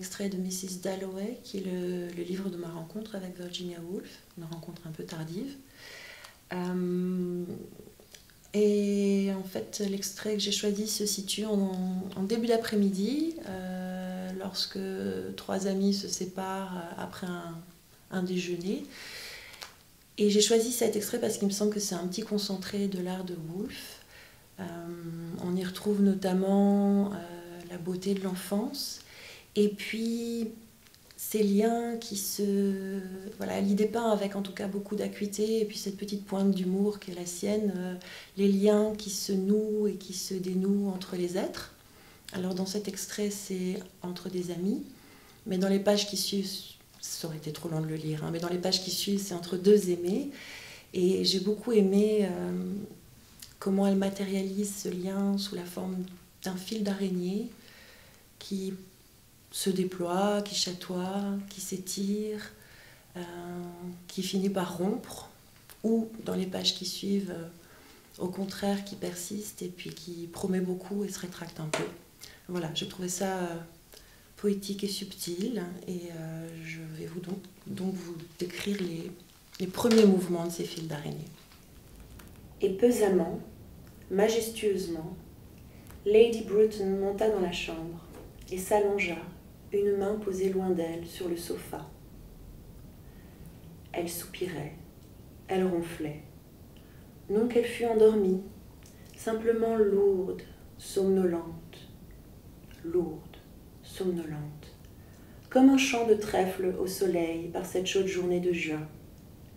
extrait de Mrs. Dalloway, qui est le livre de ma rencontre avec Virginia Woolf, une rencontre un peu tardive. Et en fait, l'extrait que j'ai choisi se situe en début d'après-midi, lorsque 3 amis se séparent après un déjeuner. Et j'ai choisi cet extrait parce qu'il me semble que c'est un petit concentré de l'art de Woolf. On y retrouve notamment la beauté de l'enfance, et puis ces liens qui se... Voilà, elle y dépeint avec en tout cas beaucoup d'acuité, et puis cette petite pointe d'humour qui est la sienne, les liens qui se nouent et qui se dénouent entre les êtres. Alors dans cet extrait, c'est entre des amis, mais dans les pages qui suivent, ça aurait été trop long de le lire, mais dans les pages qui suivent, c'est entre 2 aimés, et j'ai beaucoup aimé comment elle matérialise ce lien sous la forme d'un fil d'araignée qui se déploie, qui chatoie, qui s'étire, qui finit par rompre, ou dans les pages qui suivent, au contraire, qui persiste et puis qui promet beaucoup et se rétracte un peu. Voilà, je trouvais ça poétique et subtil, et je vais donc vous décrire les premiers mouvements de ces fils d'araignée. Et pesamment, majestueusement, Lady Bruton monta dans la chambre et s'allongea, une main posée loin d'elle sur le sofa. Elle soupirait, elle ronflait. Non qu'elle fût endormie, simplement lourde, somnolente, comme un champ de trèfle au soleil par cette chaude journée de juin,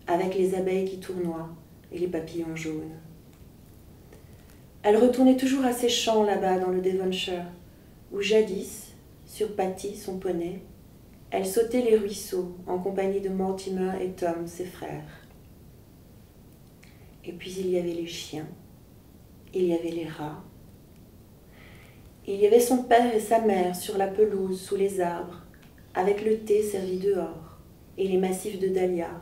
avec les abeilles qui tournoient et les papillons jaunes. Elle retournait toujours à ses champs là-bas dans le Devonshire, où jadis, sur Patty, son poney, elle sautait les ruisseaux en compagnie de Mortimer et Tom, ses frères. Et puis il y avait les chiens, il y avait les rats, il y avait son père et sa mère sur la pelouse sous les arbres, avec le thé servi dehors, et les massifs de dahlias,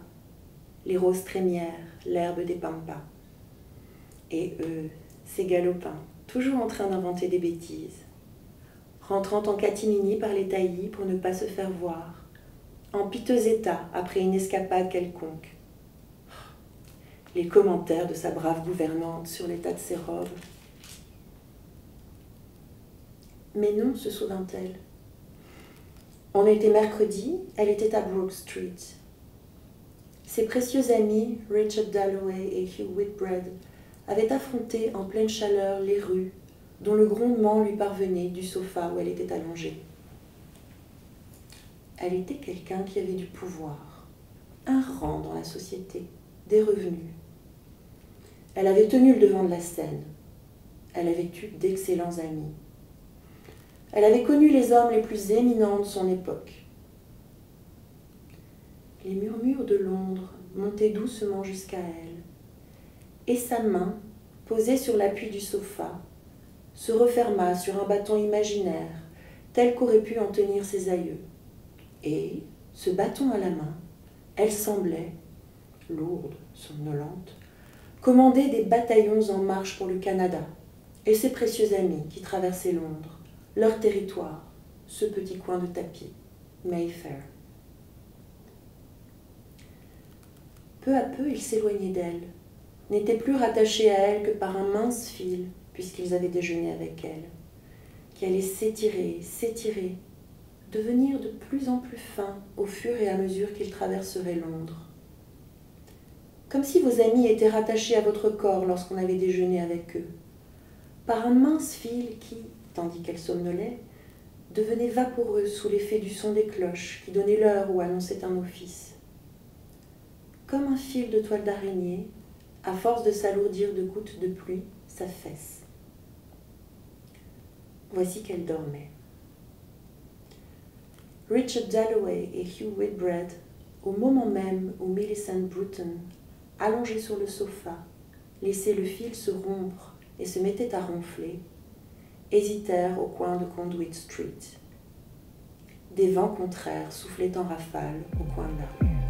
les roses trémières, l'herbe des pampas. Et eux, ces galopins, toujours en train d'inventer des bêtises, rentrant en catimini par les taillis pour ne pas se faire voir, en piteux état après une escapade quelconque. Les commentaires de sa brave gouvernante sur l'état de ses robes. Mais non, se souvint-elle. On était mercredi, elle était à Brook Street. Ses précieux amis, Richard Dalloway et Hugh Whitbread, avaient affronté en pleine chaleur les rues, dont le grondement lui parvenait du sofa où elle était allongée. Elle était quelqu'un qui avait du pouvoir, un rang dans la société, des revenus. Elle avait tenu le devant de la scène. Elle avait eu d'excellents amis. Elle avait connu les hommes les plus éminents de son époque. Les murmures de Londres montaient doucement jusqu'à elle, et sa main, posée sur l'appui du sofa, se referma sur un bâton imaginaire, tel qu'auraient pu en tenir ses aïeux. Et, ce bâton à la main, elle semblait, lourde, somnolente, commander des bataillons en marche pour le Canada, et ses précieux amis qui traversaient Londres, leur territoire, ce petit coin de tapis, Mayfair. Peu à peu, il s'éloignait d'elle, n'était plus rattaché à elle que par un mince fil, puisqu'ils avaient déjeuné avec elle, qui allait s'étirer, devenir de plus en plus fin au fur et à mesure qu'ils traverseraient Londres. Comme si vos amis étaient rattachés à votre corps lorsqu'on avait déjeuné avec eux, par un mince fil qui, tandis qu'elle somnolait, devenait vaporeux sous l'effet du son des cloches qui donnait l'heure où annonçait un office. Comme un fil de toile d'araignée, à force de s'alourdir de gouttes de pluie, s'affaisse. Voici qu'elle dormait. Richard Dalloway et Hugh Whitbread, au moment même où Millicent Bruton, allongée sur le sofa, laissait le fil se rompre et se mettait à ronfler, hésitèrent au coin de Conduit Street. Des vents contraires soufflaient en rafale au coin de la rue.